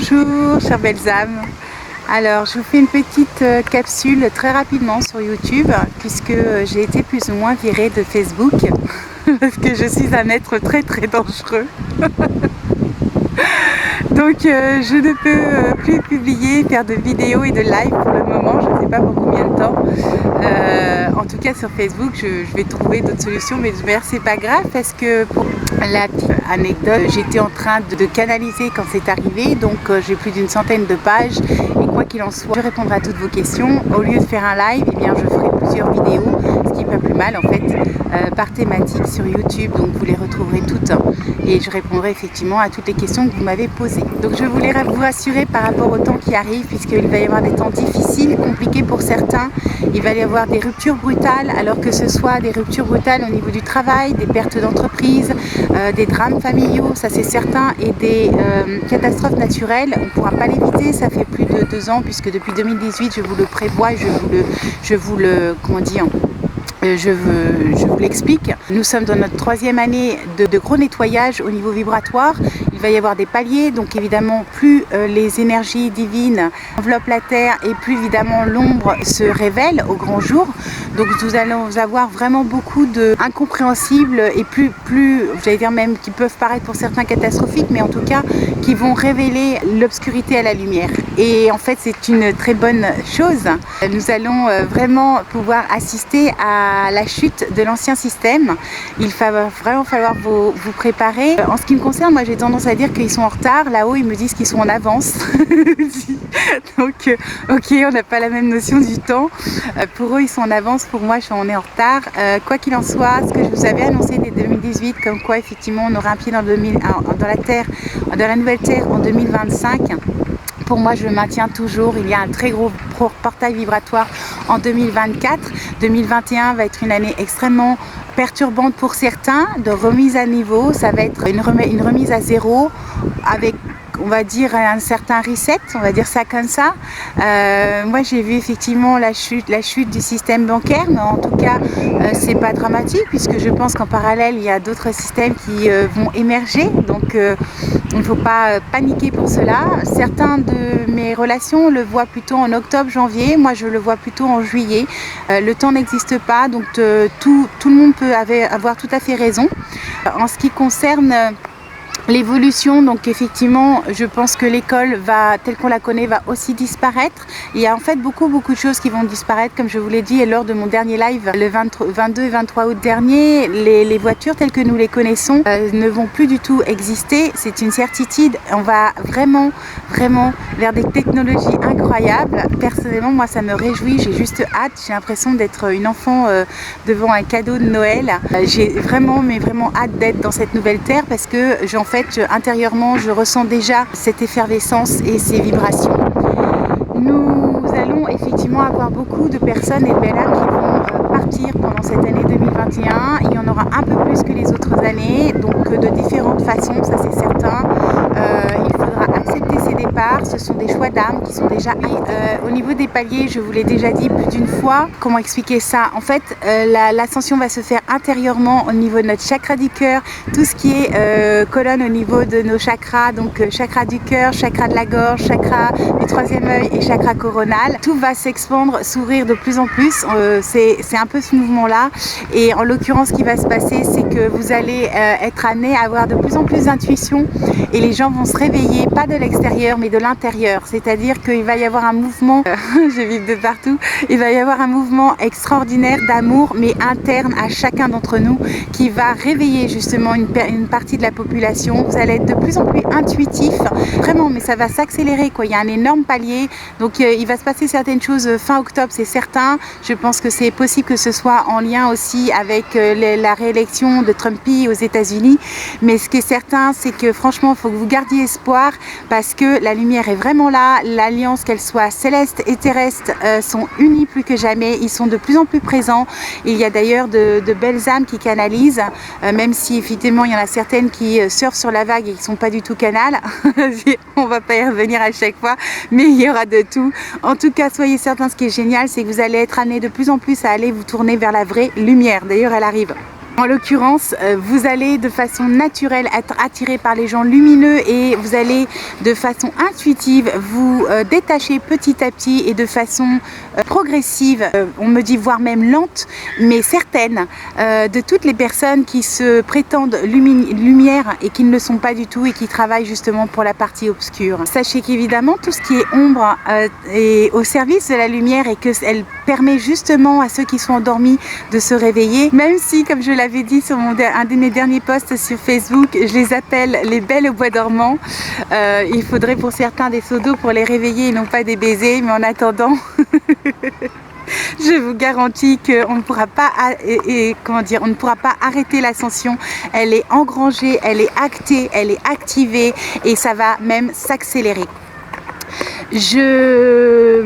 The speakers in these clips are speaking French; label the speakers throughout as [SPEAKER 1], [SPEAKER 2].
[SPEAKER 1] Bonjour chères belles âmes. Alors je vous fais une petite capsule très rapidement sur YouTube puisque j'ai été plus ou moins virée de Facebook parce que je suis un être très dangereux. Donc je ne peux plus publier, faire de vidéos et de live pour le moment, je ne sais pas pour combien de temps. En tout cas sur Facebook je vais trouver d'autres solutions, mais c'est pas grave parce que pour la petite anecdote, j'étais en train de canaliser quand c'est arrivé, donc j'ai plus d'une centaine de pages et quoi qu'il en soit, je répondrai à toutes vos questions. Au lieu de faire un live, eh bien, je ferai plusieurs vidéos, ce qui n'est pas plus mal en fait, par thématique sur YouTube, donc vous les retrouverez toutes et je répondrai effectivement à toutes les questions que vous m'avez posées. Donc je voulais vous rassurer par rapport au temps qui arrive, puisqu'il va y avoir des temps difficiles, compliqués pour certains. Il va y avoir des ruptures brutales, alors que ce soit des ruptures brutales au niveau du travail, des pertes d'entreprise, des drames familiaux, ça c'est certain, et des catastrophes naturelles. On ne pourra pas l'éviter, ça fait plus de 2 ans, puisque depuis 2018 je vous le prévois, je vous l'explique. Nous sommes dans notre 3e année de gros nettoyage au niveau vibratoire. Il va y avoir des paliers, donc évidemment plus les énergies divines enveloppent la terre et plus évidemment l'ombre se révèle au grand jour. Donc nous allons avoir vraiment beaucoup d'incompréhensibles et plus, j'allais dire même, qui peuvent paraître pour certains catastrophiques, mais en tout cas qui vont révéler l'obscurité à la lumière. Et en fait c'est une très bonne chose. Nous allons vraiment pouvoir assister à la chute de l'ancien système. Il va vraiment falloir vous préparer. En ce qui me concerne, moi j'ai tendance à dire qu'ils sont en retard. Là-haut, ils me disent qu'ils sont en avance. Donc, ok, on n'a pas la même notion du temps. Pour eux, ils sont en avance. Pour moi, on est en retard. Quoi qu'il en soit, ce que je vous avais annoncé dès 2018, comme quoi effectivement on aura un pied dans la terre, dans la nouvelle terre en 2025. Pour moi, je le maintiens toujours. Il y a un très gros portail vibratoire en 2024. 2021 va être une année extrêmement perturbante pour certains, de remise à niveau. Ça va être une remise à zéro avec, on va dire, un certain reset, on va dire ça comme ça. Moi j'ai vu effectivement la chute du système bancaire, mais en tout cas c'est pas dramatique, puisque je pense qu'en parallèle il y a d'autres systèmes qui vont émerger, donc il ne faut pas paniquer pour cela. Certains de mes relations le voient plutôt en octobre, janvier, moi je le vois plutôt en juillet. Le temps n'existe pas, donc tout le monde peut avoir tout à fait raison. En ce qui concerne l'évolution, donc effectivement, je pense que l'école telle qu'on la connaît va aussi disparaître. Il y a en fait beaucoup de choses qui vont disparaître, comme je vous l'ai dit lors de mon dernier live le 22 et 23 août dernier. Les voitures telles que nous les connaissons ne vont plus du tout exister, c'est une certitude. On va vraiment vers des technologies incroyables. Personnellement, moi ça me réjouit, j'ai juste hâte, j'ai l'impression d'être une enfant devant un cadeau de Noël. J'ai vraiment hâte d'être dans cette nouvelle terre, parce que intérieurement, je ressens déjà cette effervescence et ces vibrations. Nous allons effectivement avoir beaucoup de personnes et de belles âmes qui vont partir pendant cette année 2021. Il y en aura un peu plus que les autres années, donc de différentes façons, ça c'est certain. Il faudra accepter ces départs, ce sont des choix d'âme qui sont déjà pris. Au niveau des paliers, je vous l'ai déjà dit plus d'une fois. Comment expliquer ça? En fait, l'ascension va se faire intérieurement au niveau de notre chakra du cœur, tout ce qui est colonne au niveau de nos chakras, donc chakra du cœur, chakra de la gorge, chakra du 3e œil et chakra coronal. Tout va s'expandre, s'ouvrir de plus en plus. C'est un peu ce mouvement-là. Et en l'occurrence, ce qui va se passer, c'est que vous allez être amené à avoir de plus en plus d'intuition, et les gens vont se réveiller, pas de l'extérieur, mais de l'intérieur. C'est-à-dire qu'il va y avoir un mouvement, je vibre de partout, il va y avoir un mouvement extraordinaire d'amour, mais interne à chacun d'entre nous, qui va réveiller justement une partie de la population. Vous allez être de plus en plus intuitif, vraiment, mais ça va s'accélérer, quoi. Il y a un énorme palier, donc il va se passer certaines choses fin octobre, c'est certain. Je pense que c'est possible que ce soit en lien aussi avec la réélection de Trumpy aux États-Unis, mais ce qui est certain, c'est que franchement, il faut que vous gardiez espoir, parce que la lumière est vraiment là. L'alliance, qu'elle soit céleste et terrestre, sont unis plus que jamais. Ils sont de plus en plus présents. Il y a d'ailleurs de belles âmes qui canalisent, même si effectivement il y en a certaines qui surfent sur la vague et qui ne sont pas du tout canal. On va pas y revenir à chaque fois, mais il y aura de tout. En tout cas, soyez certains, ce qui est génial, c'est que vous allez être amenés de plus en plus à aller vous tourner vers la vraie lumière. D'ailleurs, elle arrive. En l'occurrence, vous allez de façon naturelle être attiré par les gens lumineux et vous allez de façon intuitive vous détacher petit à petit et de façon progressive, on me dit voire même lente, mais certaine, de toutes les personnes qui se prétendent lumière et qui ne le sont pas du tout et qui travaillent justement pour la partie obscure. Sachez qu'évidemment tout ce qui est ombre est au service de la lumière et qu'elle permet justement à ceux qui sont endormis de se réveiller, même si, comme je l'avais dit sur un de mes derniers posts sur Facebook, je les appelle les belles au bois dormant. Il faudrait pour certains des seaux d'eau pour les réveiller et non pas des baisers, mais en attendant je vous garantis qu'on ne pourra pas on ne pourra pas arrêter l'ascension. Elle est engrangée, elle est actée, elle est activée et ça va même s'accélérer. Je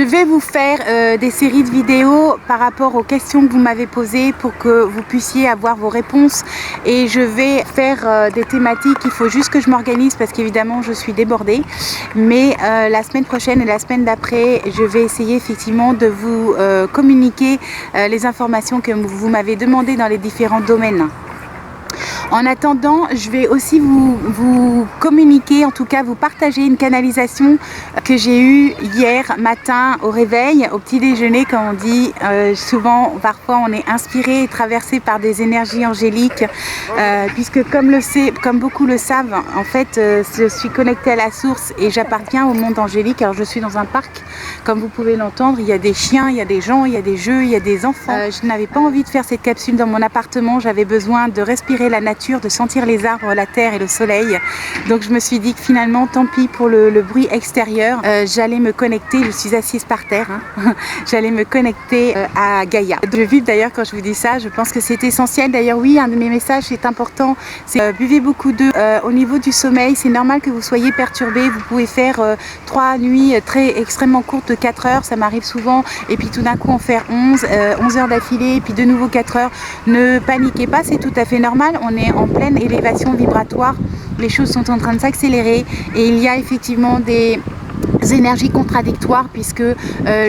[SPEAKER 1] vais vous faire des séries de vidéos par rapport aux questions que vous m'avez posées pour que vous puissiez avoir vos réponses et je vais faire des thématiques. Il faut juste que je m'organise parce qu'évidemment je suis débordée, mais la semaine prochaine et la semaine d'après je vais essayer effectivement de vous communiquer les informations que vous m'avez demandées dans les différents domaines. En attendant, je vais aussi vous communiquer, en tout cas vous partager une canalisation que j'ai eue hier matin au réveil, au petit déjeuner comme on dit. Souvent, parfois on est inspiré et traversé par des énergies angéliques, puisque comme beaucoup le savent, en fait je suis connectée à la source et j'appartiens au monde angélique. Alors je suis dans un parc, comme vous pouvez l'entendre, il y a des chiens, il y a des gens, il y a des jeux, il y a des enfants. Je n'avais pas envie de faire cette capsule dans mon appartement, j'avais besoin de respirer la nature, de sentir les arbres, la terre et le soleil. Donc je me suis dit que finalement, tant pis pour le bruit extérieur, j'allais me connecter, je suis assise par terre, hein, j'allais me connecter à Gaïa. Je vibre d'ailleurs quand je vous dis ça, je pense que c'est essentiel. D'ailleurs oui, un de mes messages est important, c'est buvez beaucoup d'eau. Au niveau du sommeil, c'est normal que vous soyez perturbé, vous pouvez faire 3 nuits extrêmement courtes de 4 heures, ça m'arrive souvent, et puis tout d'un coup en faire 11 heures d'affilée, et puis de nouveau 4 heures. Ne paniquez pas, c'est tout à fait normal, on est en pleine élévation vibratoire, les choses sont en train de s'accélérer et il y a effectivement des énergies contradictoires puisque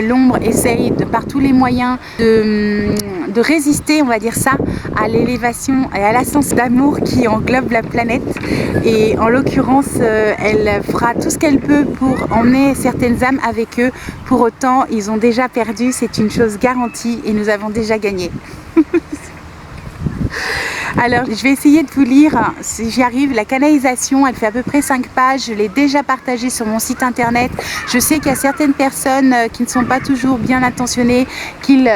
[SPEAKER 1] l'ombre essaye par tous les moyens de résister, on va dire ça, à l'élévation et à l'ascension d'amour qui englobe la planète et en l'occurrence elle fera tout ce qu'elle peut pour emmener certaines âmes avec eux. Pour autant ils ont déjà perdu, c'est une chose garantie et nous avons déjà gagné. Alors je vais essayer de vous lire, si j'y arrive, la canalisation, elle fait à peu près 5 pages, je l'ai déjà partagée sur mon site internet. Je sais qu'il y a certaines personnes qui ne sont pas toujours bien intentionnées, qui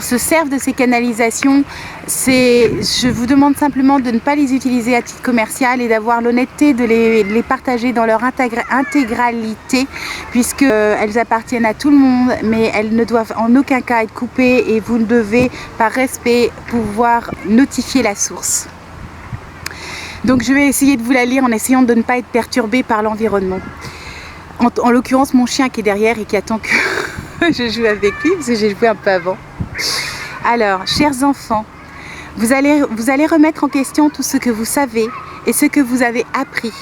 [SPEAKER 1] se servent de ces canalisations. Je vous demande simplement de ne pas les utiliser à titre commercial et d'avoir l'honnêteté de les partager dans leur intégralité, puisqu'elles appartiennent à tout le monde, mais elles ne doivent en aucun cas être coupées et vous devez, par respect, pouvoir notifier la source. Donc je vais essayer de vous la lire en essayant de ne pas être perturbée par l'environnement. En l'occurrence, mon chien qui est derrière et qui attend que je joue avec lui, parce que j'ai joué un peu avant. Alors, chers enfants, vous allez remettre en question tout ce que vous savez et ce que vous avez appris,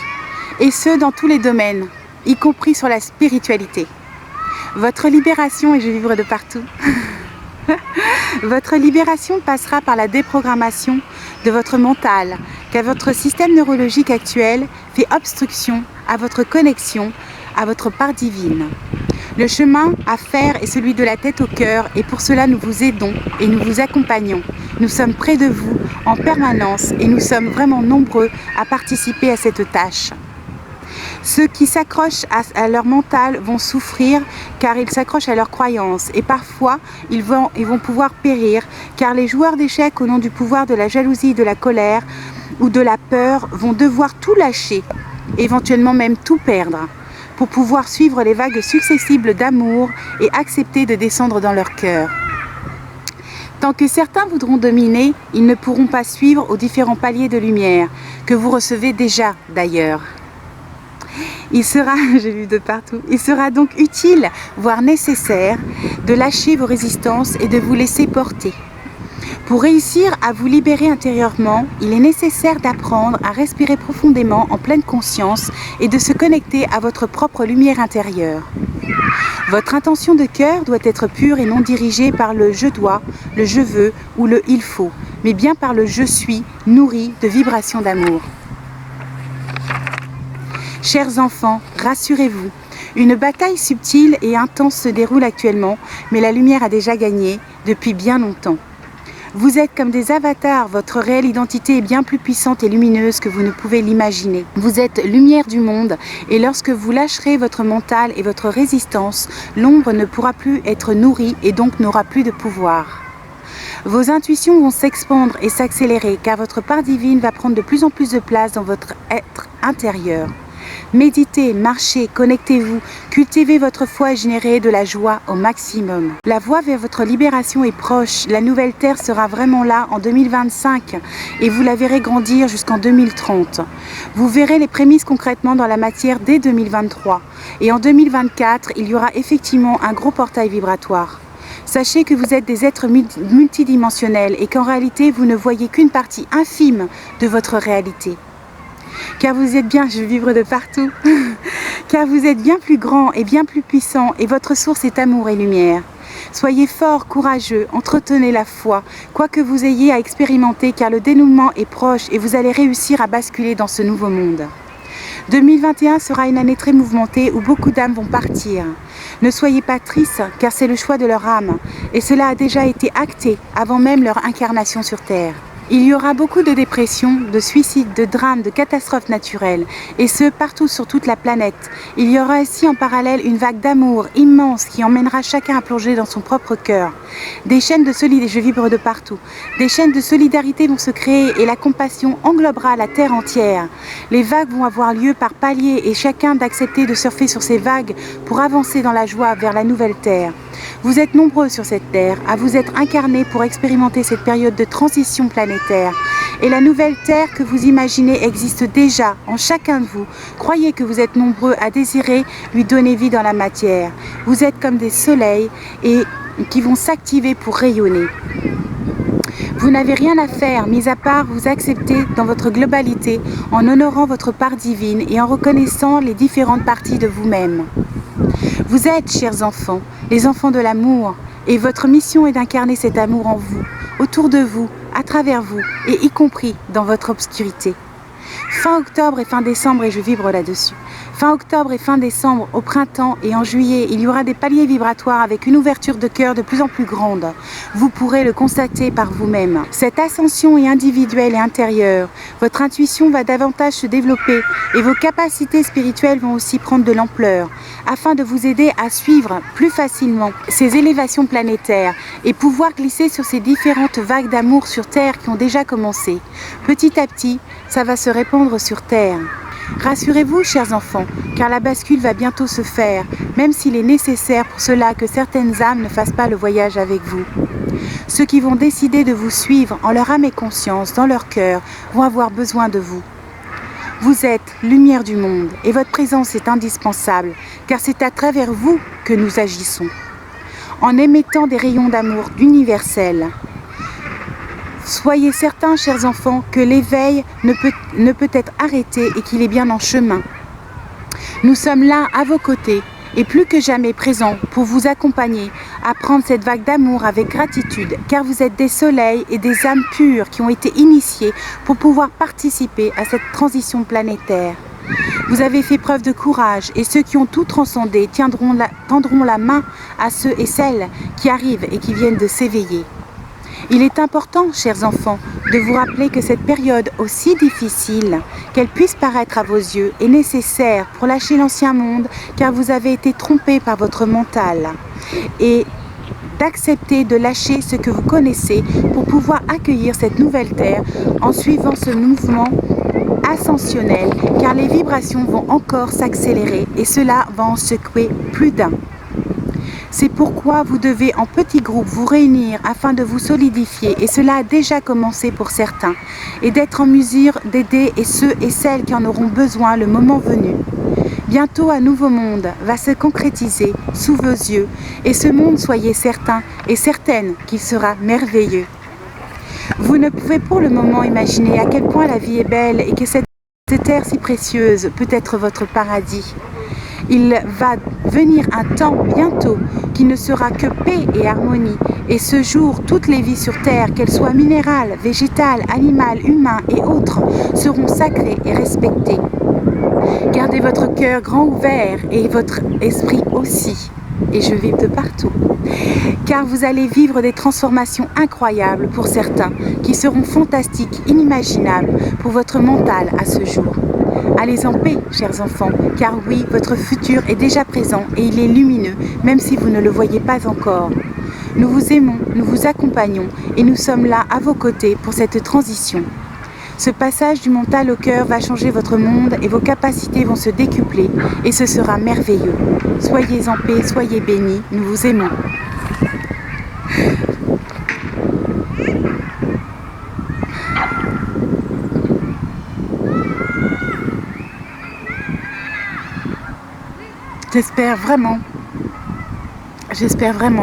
[SPEAKER 1] et ce dans tous les domaines, y compris sur la spiritualité. Votre libération, et je vivrai de partout, votre libération passera par la déprogrammation de votre mental, car votre système neurologique actuel fait obstruction à votre connexion à votre part divine. Le chemin à faire est celui de la tête au cœur et pour cela nous vous aidons et nous vous accompagnons. Nous sommes près de vous en permanence et nous sommes vraiment nombreux à participer à cette tâche. Ceux qui s'accrochent à leur mental vont souffrir car ils s'accrochent à leurs croyances et parfois ils vont pouvoir périr car les joueurs d'échecs au nom du pouvoir de la jalousie, de la colère ou de la peur vont devoir tout lâcher, éventuellement même tout perdre, pour pouvoir suivre les vagues successives d'amour et accepter de descendre dans leur cœur. Tant que certains voudront dominer, ils ne pourront pas suivre aux différents paliers de lumière, que vous recevez déjà d'ailleurs. Il sera, j'ai lu de partout, il sera donc utile, voire nécessaire, de lâcher vos résistances et de vous laisser porter. Pour réussir à vous libérer intérieurement, il est nécessaire d'apprendre à respirer profondément en pleine conscience et de se connecter à votre propre lumière intérieure. Votre intention de cœur doit être pure et non dirigée par le « je dois », le « je veux » ou le « il faut », mais bien par le « je suis » nourri de vibrations d'amour. Chers enfants, rassurez-vous, une bataille subtile et intense se déroule actuellement, mais la lumière a déjà gagné depuis bien longtemps. Vous êtes comme des avatars, votre réelle identité est bien plus puissante et lumineuse que vous ne pouvez l'imaginer. Vous êtes lumière du monde et lorsque vous lâcherez votre mental et votre résistance, l'ombre ne pourra plus être nourrie et donc n'aura plus de pouvoir. Vos intuitions vont s'expandre et s'accélérer car votre part divine va prendre de plus en plus de place dans votre être intérieur. Méditez, marchez, connectez-vous, cultivez votre foi et générez de la joie au maximum. La voie vers votre libération est proche, la nouvelle terre sera vraiment là en 2025 et vous la verrez grandir jusqu'en 2030. Vous verrez les prémices concrètement dans la matière dès 2023 et en 2024, il y aura effectivement un gros portail vibratoire. Sachez que vous êtes des êtres multidimensionnels et qu'en réalité, vous ne voyez qu'une partie infime de votre réalité. Car vous êtes bien, je vibre de partout, car vous êtes bien plus grand et bien plus puissant et votre source est amour et lumière. Soyez forts, courageux, entretenez la foi, quoi que vous ayez à expérimenter car le dénouement est proche et vous allez réussir à basculer dans ce nouveau monde. 2021 sera une année très mouvementée où beaucoup d'âmes vont partir. Ne soyez pas tristes car c'est le choix de leur âme et cela a déjà été acté avant même leur incarnation sur Terre. Il y aura beaucoup de dépressions, de suicides, de drames, de catastrophes naturelles, et ce, partout sur toute la planète. Il y aura aussi en parallèle une vague d'amour immense qui emmènera chacun à plonger dans son propre cœur. Des chaînes de solidarité, je vibre de partout, des chaînes de solidarité vont se créer et la compassion englobera la terre entière. Les vagues vont avoir lieu par paliers et chacun d'accepter de surfer sur ces vagues pour avancer dans la joie vers la nouvelle terre. Vous êtes nombreux sur cette terre à vous être incarnés pour expérimenter cette période de transition planétaire. Et la nouvelle terre que vous imaginez existe déjà en chacun de vous. Croyez que vous êtes nombreux à désirer lui donner vie dans la matière. Vous êtes comme des soleils et qui vont s'activer pour rayonner. Vous n'avez rien à faire, mis à part vous accepter dans votre globalité en honorant votre part divine et en reconnaissant les différentes parties de vous-même. Vous êtes, chers enfants, les enfants de l'amour, et votre mission est d'incarner cet amour en vous, autour de vous, à travers vous, et y compris dans votre obscurité. Fin octobre et fin décembre, et je vibre là-dessus. Fin octobre et fin décembre, au printemps et en juillet, il y aura des paliers vibratoires avec une ouverture de cœur de plus en plus grande. Vous pourrez le constater par vous-même. Cette ascension est individuelle et intérieure. Votre intuition va davantage se développer et vos capacités spirituelles vont aussi prendre de l'ampleur afin de vous aider à suivre plus facilement ces élévations planétaires et pouvoir glisser sur ces différentes vagues d'amour sur Terre qui ont déjà commencé. Petit à petit, ça va se répandre sur Terre. Rassurez-vous, chers enfants, car la bascule va bientôt se faire, même s'il est nécessaire pour cela que certaines âmes ne fassent pas le voyage avec vous. Ceux qui vont décider de vous suivre en leur âme et conscience, dans leur cœur, vont avoir besoin de vous. Vous êtes lumière du monde et votre présence est indispensable, car c'est à travers vous que nous agissons. En émettant des rayons d'amour universels, soyez certains, chers enfants, que l'éveil ne peut être arrêté et qu'il est bien en chemin. Nous sommes là à vos côtés et plus que jamais présents pour vous accompagner à prendre cette vague d'amour avec gratitude, car vous êtes des soleils et des âmes pures qui ont été initiées pour pouvoir participer à cette transition planétaire. Vous avez fait preuve de courage et ceux qui ont tout transcendé tendront la main à ceux et celles qui arrivent et qui viennent de s'éveiller. Il est important, chers enfants, de vous rappeler que cette période aussi difficile, qu'elle puisse paraître à vos yeux, est nécessaire pour lâcher l'ancien monde car vous avez été trompés par votre mental et d'accepter de lâcher ce que vous connaissez pour pouvoir accueillir cette nouvelle terre en suivant ce mouvement ascensionnel car les vibrations vont encore s'accélérer et cela va en secouer plus d'un. C'est pourquoi vous devez en petits groupes vous réunir afin de vous solidifier et cela a déjà commencé pour certains et d'être en mesure d'aider ceux et celles qui en auront besoin le moment venu. Bientôt un nouveau monde va se concrétiser sous vos yeux et ce monde, soyez certains et certaines qu'il sera merveilleux. Vous ne pouvez pour le moment imaginer à quel point la vie est belle et que cette terre si précieuse peut être votre paradis. Il va venir un temps bientôt qui ne sera que paix et harmonie. Et ce jour, toutes les vies sur terre, qu'elles soient minérales, végétales, animales, humains et autres, seront sacrées et respectées. Gardez votre cœur grand ouvert et votre esprit aussi. Et je vis de partout. Car vous allez vivre des transformations incroyables pour certains, qui seront fantastiques, inimaginables pour votre mental à ce jour. Allez en paix, chers enfants, car oui, votre futur est déjà présent et il est lumineux, même si vous ne le voyez pas encore. Nous vous aimons, nous vous accompagnons et nous sommes là à vos côtés pour cette transition. Ce passage du mental au cœur va changer votre monde et vos capacités vont se décupler et ce sera merveilleux. Soyez en paix, soyez bénis, nous vous aimons. J'espère vraiment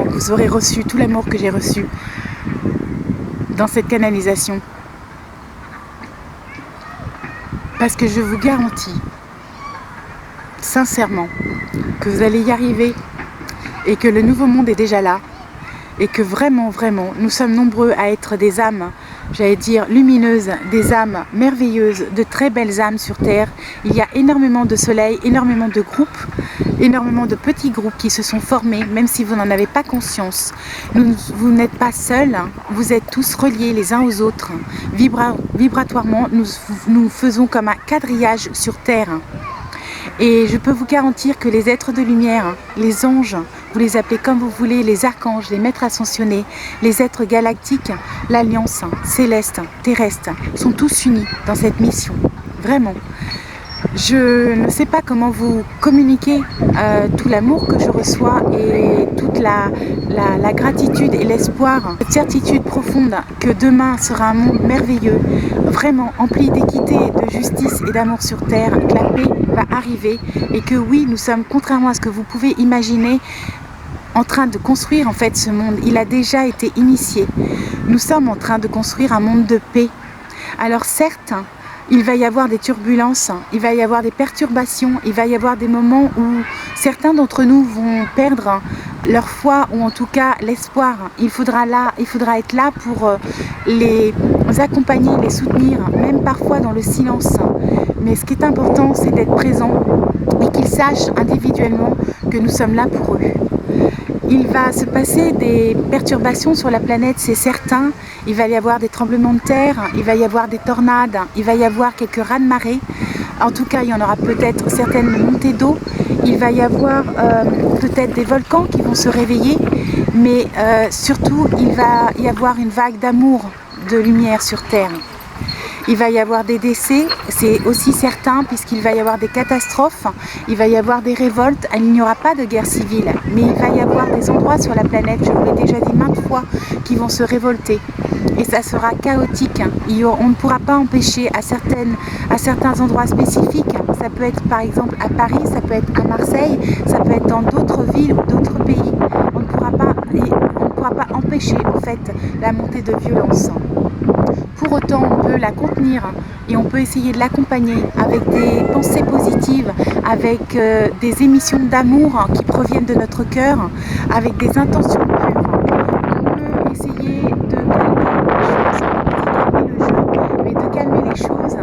[SPEAKER 1] que vous aurez reçu tout l'amour que j'ai reçu dans cette canalisation. Parce que je vous garantis, sincèrement, que vous allez y arriver et que le nouveau monde est déjà là et que vraiment, nous sommes nombreux à être des âmes, j'allais dire lumineuses, des âmes merveilleuses, de très belles âmes sur Terre. Il y a énormément de soleil, énormément de groupes, énormément de petits groupes qui se sont formés, même si vous n'en avez pas conscience. Vous n'êtes pas seuls, vous êtes tous reliés les uns aux autres. Vibratoirement, nous faisons comme un quadrillage sur Terre. Et je peux vous garantir que les êtres de lumière, les anges, vous les appelez comme vous voulez, les archanges, les maîtres ascensionnés, les êtres galactiques, l'alliance céleste, terrestre, sont tous unis dans cette mission. Vraiment. Je ne sais pas comment vous communiquer tout l'amour que je reçois et toute la gratitude et l'espoir, cette certitude profonde que demain sera un monde merveilleux, vraiment empli d'équité, de justice et d'amour sur Terre, que la paix va arriver et que oui, nous sommes, contrairement à ce que vous pouvez imaginer, en train de construire en fait ce monde. Il a déjà été initié. Nous sommes en train de construire un monde de paix. Alors certes, il va y avoir des turbulences, il va y avoir des perturbations, il va y avoir des moments où certains d'entre nous vont perdre leur foi ou en tout cas l'espoir. Il faudra être là pour les accompagner, les soutenir, même parfois dans le silence. Mais ce qui est important, c'est d'être présent et qu'ils sachent individuellement que nous sommes là pour eux. Il va se passer des perturbations sur la planète, c'est certain. Il va y avoir des tremblements de terre, il va y avoir des tornades, il va y avoir quelques raz-de-marée. En tout cas, il y en aura peut-être certaines montées d'eau. Il va y avoir peut-être des volcans qui vont se réveiller. Mais surtout, il va y avoir une vague d'amour, de lumière sur Terre. Il va y avoir des décès, c'est aussi certain, puisqu'il va y avoir des catastrophes, il va y avoir des révoltes, il n'y aura pas de guerre civile, mais il va y avoir des endroits sur la planète, je vous l'ai déjà dit maintes fois, qui vont se révolter. Et ça sera chaotique. On ne pourra pas empêcher à certains endroits spécifiques, ça peut être par exemple à Paris, ça peut être à Marseille, ça peut être dans d'autres villes ou d'autres pays. On ne pourra pas empêcher en fait la montée de violence. Pour autant, on peut la contenir et on peut essayer de l'accompagner avec des pensées positives, avec des émissions d'amour qui proviennent de notre cœur, avec des intentions pures. On peut essayer de calmer le jeu, mais de calmer les choses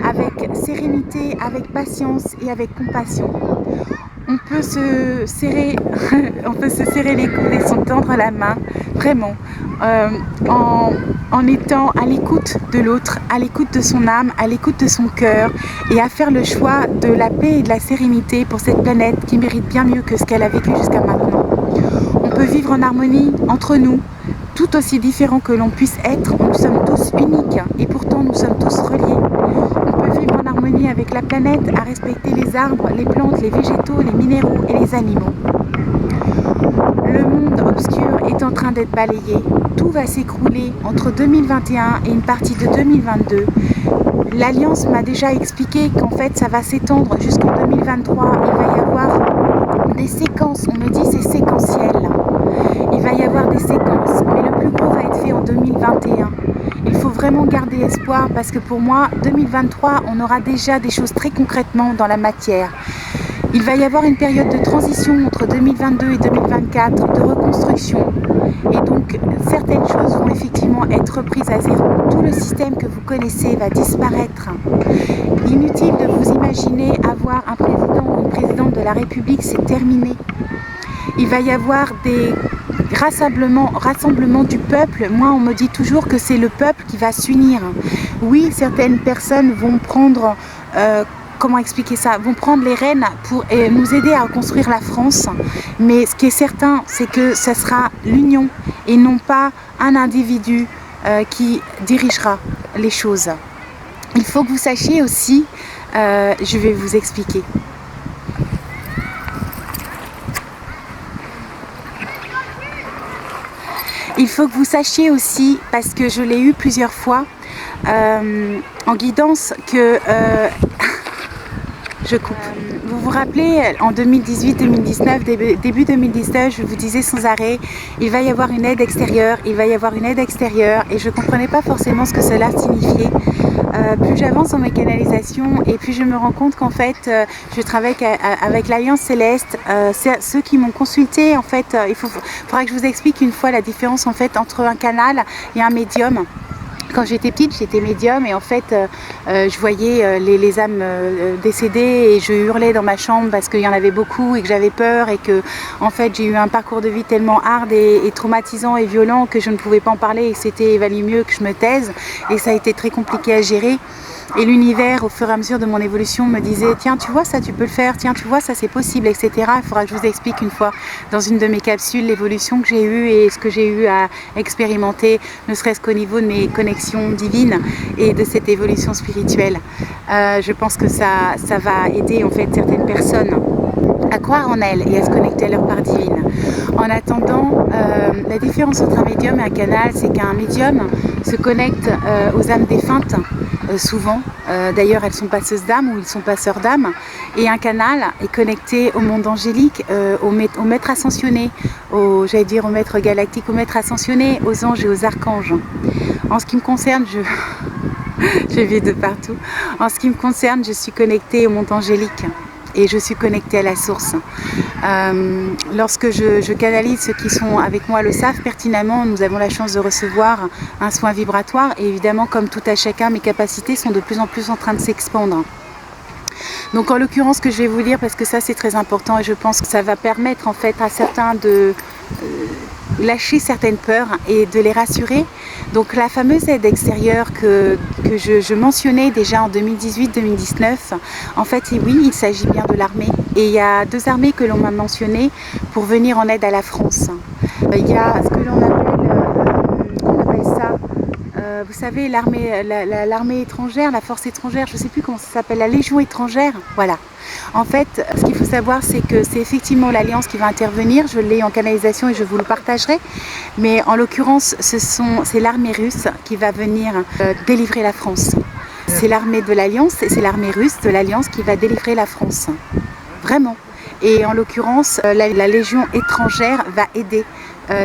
[SPEAKER 1] avec sérénité, avec patience et avec compassion. On peut se serrer les coudes et s'entendre la main, vraiment, en étant à l'écoute de l'autre, à l'écoute de son âme, à l'écoute de son cœur et à faire le choix de la paix et de la sérénité pour cette planète qui mérite bien mieux que ce qu'elle a vécu jusqu'à maintenant. On peut vivre en harmonie entre nous, tout aussi différents que l'on puisse être, nous sommes tous uniques et pourtant nous sommes tous reliés. On peut vivre en harmonie avec la planète, à respecter les arbres, les plantes, les végétaux, les minéraux et les animaux. Le monde obscur est en train d'être balayé. Tout va s'écrouler entre 2021 et une partie de 2022. L'Alliance m'a déjà expliqué qu'en fait ça va s'étendre jusqu'en 2023. Il va y avoir des séquences, on me dit c'est séquentiel. Il va y avoir des séquences, mais le plus gros va être fait en 2021. vraiment garder espoir parce que pour moi, 2023, on aura déjà des choses très concrètement dans la matière. Il va y avoir une période de transition entre 2022 et 2024, de reconstruction. Et donc, certaines choses vont effectivement être reprises à zéro. Tout le système que vous connaissez va disparaître. Inutile de vous imaginer avoir un président ou une présidente de la République, c'est terminé. Il va y avoir des rassemblements du peuple. Moi, on me dit toujours que c'est le peuple qui va s'unir. Oui, certaines personnes vont prendre... comment expliquer ça, vont prendre les rênes pour nous aider à reconstruire la France. Mais ce qui est certain, c'est que ce sera l'union et non pas un individu qui dirigera les choses. Il faut que vous sachiez aussi, je vais vous expliquer. Il faut que vous sachiez aussi, parce que je l'ai eu plusieurs fois en guidance, que... je coupe. Vous vous rappelez, en 2018-2019, début 2019, je vous disais sans arrêt, il va y avoir une aide extérieure, il va y avoir une aide extérieure, et je ne comprenais pas forcément ce que cela signifiait. Plus j'avance dans mes canalisations, et puis je me rends compte qu'en fait, je travaille avec l'Alliance Céleste. Ceux qui m'ont consulté, en fait, il faudra que je vous explique une fois la différence en fait entre un canal et un médium. Quand j'étais petite, j'étais médium et en fait, je voyais les âmes décédées et je hurlais dans ma chambre parce qu'il y en avait beaucoup et que j'avais peur et que en fait, j'ai eu un parcours de vie tellement hard et traumatisant et violent que je ne pouvais pas en parler et c'était il valait mieux que je me taise et ça a été très compliqué à gérer. Et l'univers, au fur et à mesure de mon évolution, me disait « Tiens, tu vois, ça, tu peux le faire. Tiens, tu vois, ça, c'est possible, etc. » Il faudra que je vous explique une fois dans une de mes capsules l'évolution que j'ai eue et ce que j'ai eu à expérimenter, ne serait-ce qu'au niveau de mes connexions divines et de cette évolution spirituelle. Je pense que ça va aider, en fait, certaines personnes à croire en elles et à se connecter à leur part divine. En attendant, la différence entre un médium et un canal, c'est qu'un médium se connecte aux âmes défuntes, souvent. D'ailleurs, elles sont passeuses d'âmes ou ils sont passeurs d'âmes. Et un canal est connecté au monde angélique, au maître ascensionné, j'allais dire au maître galactique, au maître ascensionné, aux anges et aux archanges. En ce qui me concerne, je vis de partout. En ce qui me concerne, je suis connectée au monde angélique. Et je suis connectée à la source. Lorsque je canalise, ceux qui sont avec moi le savent pertinemment, nous avons la chance de recevoir un soin vibratoire et évidemment comme tout à chacun, mes capacités sont de plus en plus en train de s'expandre. Donc en l'occurrence, ce que je vais vous dire, parce que ça c'est très important et je pense que ça va permettre en fait à certains de lâcher certaines peurs et de les rassurer. Donc la fameuse aide extérieure que je mentionnais déjà en 2018-2019, en fait oui, il s'agit bien de l'armée. Et il y a deux armées que l'on m'a mentionnées pour venir en aide à la France. Il y a ce que l'on appelle ça, vous savez, l'armée étrangère, la force étrangère, je ne sais plus comment ça s'appelle, la Légion étrangère, voilà. En fait, ce qu'il faut savoir, c'est que c'est effectivement l'Alliance qui va intervenir, je l'ai en canalisation et je vous le partagerai, mais en l'occurrence, c'est l'armée russe qui va venir délivrer la France. C'est l'armée de l'Alliance et c'est l'armée russe de l'Alliance qui va délivrer la France, vraiment. Et en l'occurrence, la Légion étrangère va aider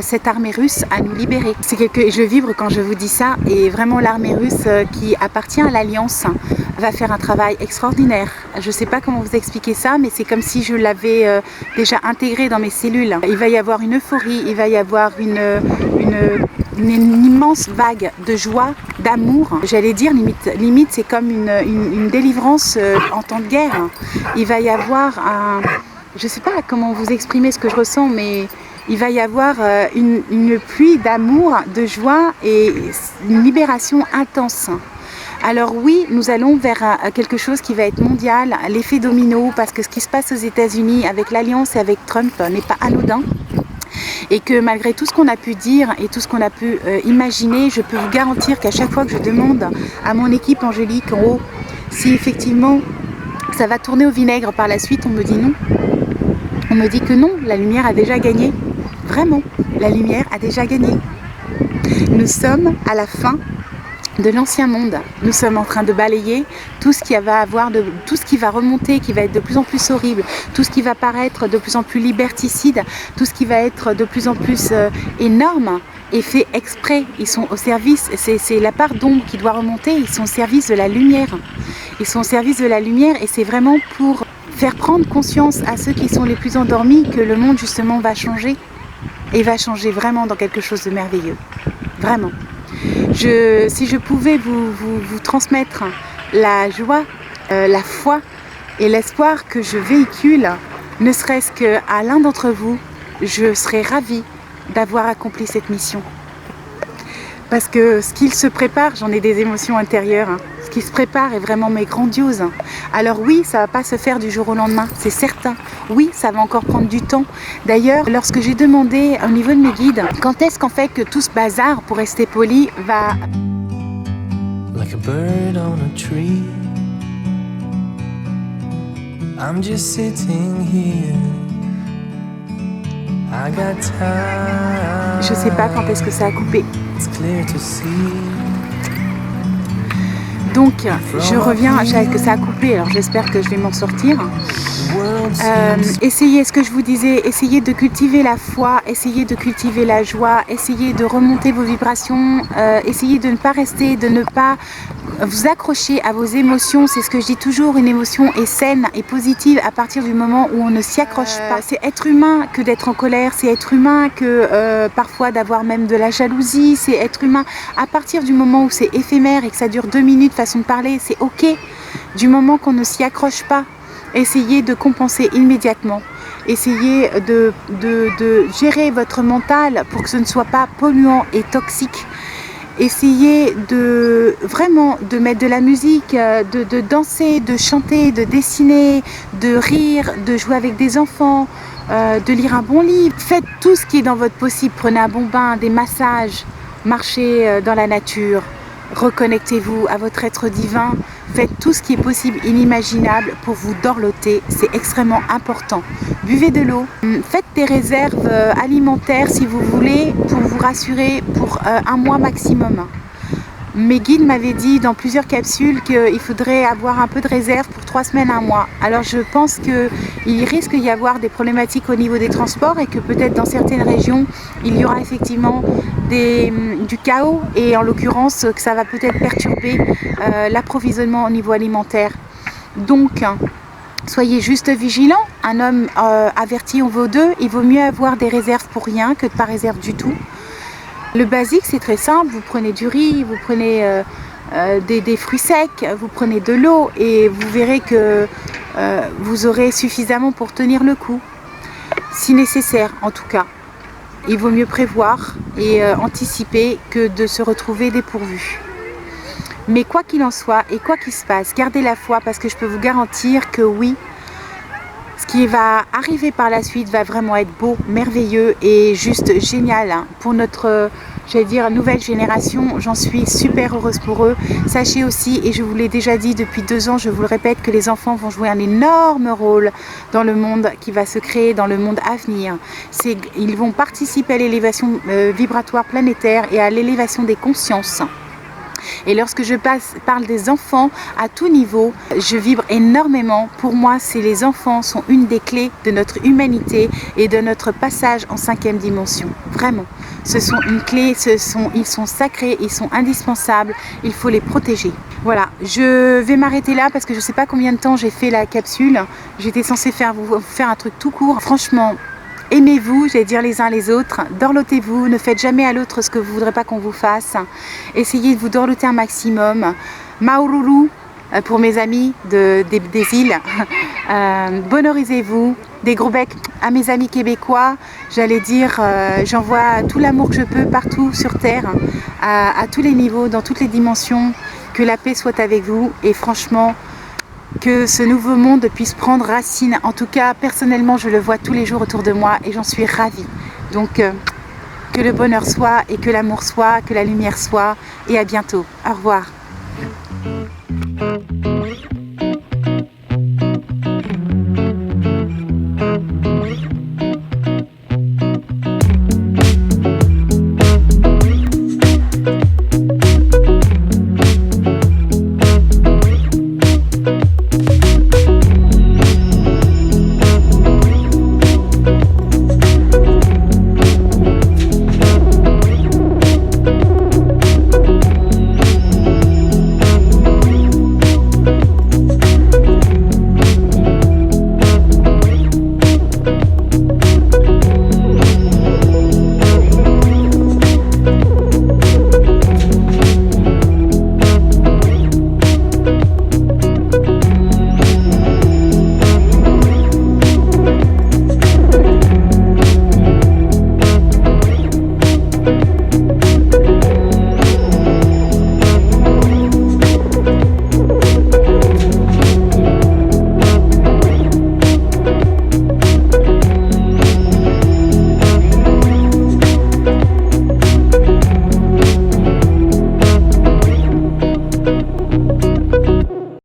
[SPEAKER 1] cette armée russe à nous libérer. Je vibre quand je vous dis ça et vraiment l'armée russe qui appartient à l'Alliance va faire un travail extraordinaire. Je ne sais pas comment vous expliquer ça, mais c'est comme si je l'avais déjà intégré dans mes cellules. Il va y avoir une euphorie, il va y avoir une immense vague de joie, d'amour. J'allais dire limite c'est comme une délivrance en temps de guerre. Il va y avoir je ne sais pas comment vous exprimer ce que je ressens, mais il va y avoir une pluie d'amour, de joie et une libération intense. Alors oui, nous allons vers quelque chose qui va être mondial, l'effet domino, parce que ce qui se passe aux États-Unis avec l'Alliance et avec Trump n'est pas anodin. Et que malgré tout ce qu'on a pu dire et tout ce qu'on a pu imaginer, je peux vous garantir qu'à chaque fois que je demande à mon équipe angélique en haut si effectivement ça va tourner au vinaigre par la suite, on me dit non. On me dit que non, la lumière a déjà gagné. Vraiment, la lumière a déjà gagné. Nous sommes à la fin de l'ancien monde. Nous sommes en train de balayer tout ce qui va remonter, qui va être de plus en plus horrible, tout ce qui va paraître de plus en plus liberticide, tout ce qui va être de plus en plus énorme est fait exprès. Ils sont au service, c'est la part d'ombre qui doit remonter, ils sont au service de la lumière. Ils sont au service de la lumière et c'est vraiment pour faire prendre conscience à ceux qui sont les plus endormis que le monde justement va changer. Et va changer vraiment dans quelque chose de merveilleux. Vraiment. Si je pouvais vous transmettre la joie, la foi et l'espoir que je véhicule, ne serait-ce qu'à l'un d'entre vous, je serais ravie d'avoir accompli cette mission. Parce que ce qu'il se prépare, j'en ai des émotions intérieures, hein. Ce qui se prépare est vraiment mais grandiose. Alors oui, ça ne va pas se faire du jour au lendemain, c'est certain. Oui, ça va encore prendre du temps. D'ailleurs, lorsque j'ai demandé au niveau de mes guides, quand est-ce qu'en fait que tout ce bazar, pour rester poli, va...
[SPEAKER 2] Like a bird on a tree, I'm just sitting here. I got time.
[SPEAKER 1] Je sais pas quand est-ce que ça a coupé.
[SPEAKER 2] It's clear to see.
[SPEAKER 1] Donc, je reviens, que ça a coupé, alors j'espère que je vais m'en sortir. Essayez, ce que je vous disais, essayez de cultiver la foi, essayez de cultiver la joie, essayez de remonter vos vibrations, essayez de ne pas rester, de ne pas vous accrocher à vos émotions. C'est ce que je dis toujours, une émotion est saine et positive à partir du moment où on ne s'y accroche pas. C'est être humain que d'être en colère, c'est être humain que parfois d'avoir même de la jalousie, c'est être humain à partir du moment où c'est éphémère et que ça dure 2 minutes, façon de parler, c'est ok. Du moment qu'on ne s'y accroche pas, essayez de compenser immédiatement. Essayez de gérer votre mental pour que ce ne soit pas polluant et toxique. Essayez vraiment de mettre de la musique, de danser, de chanter, de dessiner, de rire, de jouer avec des enfants, de lire un bon livre. Faites tout ce qui est dans votre possible. Prenez un bon bain, des massages, marchez dans la nature. Reconnectez-vous à votre être divin, faites tout ce qui est possible, inimaginable pour vous dorloter, c'est extrêmement important. Buvez de l'eau, faites des réserves alimentaires si vous voulez pour vous rassurer pour 1 mois maximum. Mes guides m'avaient dit dans plusieurs capsules qu'il faudrait avoir un peu de réserve pour 3 semaines, 1 mois. Alors je pense qu'il risque d'y avoir des problématiques au niveau des transports et que peut-être dans certaines régions, il y aura effectivement du chaos et en l'occurrence que ça va peut-être perturber l'approvisionnement au niveau alimentaire. Donc, soyez juste vigilants. Un homme averti en vaut 2. Il vaut mieux avoir des réserves pour rien que de ne pas réserve du tout. Le basique, c'est très simple. Vous prenez du riz, vous prenez des fruits secs, vous prenez de l'eau et vous verrez que vous aurez suffisamment pour tenir le coup. Si nécessaire, en tout cas. Il vaut mieux prévoir et anticiper que de se retrouver dépourvu. Mais quoi qu'il en soit et quoi qu'il se passe, gardez la foi parce que je peux vous garantir que oui, ce qui va arriver par la suite va vraiment être beau, merveilleux et juste génial hein. Pour notre, j'allais dire, nouvelle génération. J'en suis super heureuse pour eux. Sachez aussi, et je vous l'ai déjà dit depuis 2 ans, je vous le répète, que les enfants vont jouer un énorme rôle dans le monde qui va se créer, dans le monde à venir. Ils vont participer à l'élévation vibratoire planétaire et à l'élévation des consciences. Et lorsque je parle des enfants à tout niveau, je vibre énormément. Pour moi, les enfants sont une des clés de notre humanité et de notre passage en 5e dimension. Vraiment, ce sont une clé, ils sont sacrés, ils sont indispensables, il faut les protéger. Voilà, je vais m'arrêter là parce que je ne sais pas combien de temps j'ai fait la capsule. J'étais censée vous faire un truc tout court. Franchement, aimez-vous, j'allais dire les uns les autres, dorlotez-vous, ne faites jamais à l'autre ce que vous ne voudrez pas qu'on vous fasse. Essayez de vous dorloter un maximum. Maururu pour mes amis des îles. Bonorisez-vous. Des gros becs à mes amis québécois. J'allais dire, j'envoie tout l'amour que je peux partout sur Terre, à tous les niveaux, dans toutes les dimensions. Que la paix soit avec vous et franchement, que ce nouveau monde puisse prendre racine. En tout cas, personnellement, je le vois tous les jours autour de moi et j'en suis ravie. Donc, que le bonheur soit et que l'amour soit, que la lumière soit. Et à bientôt. Au revoir.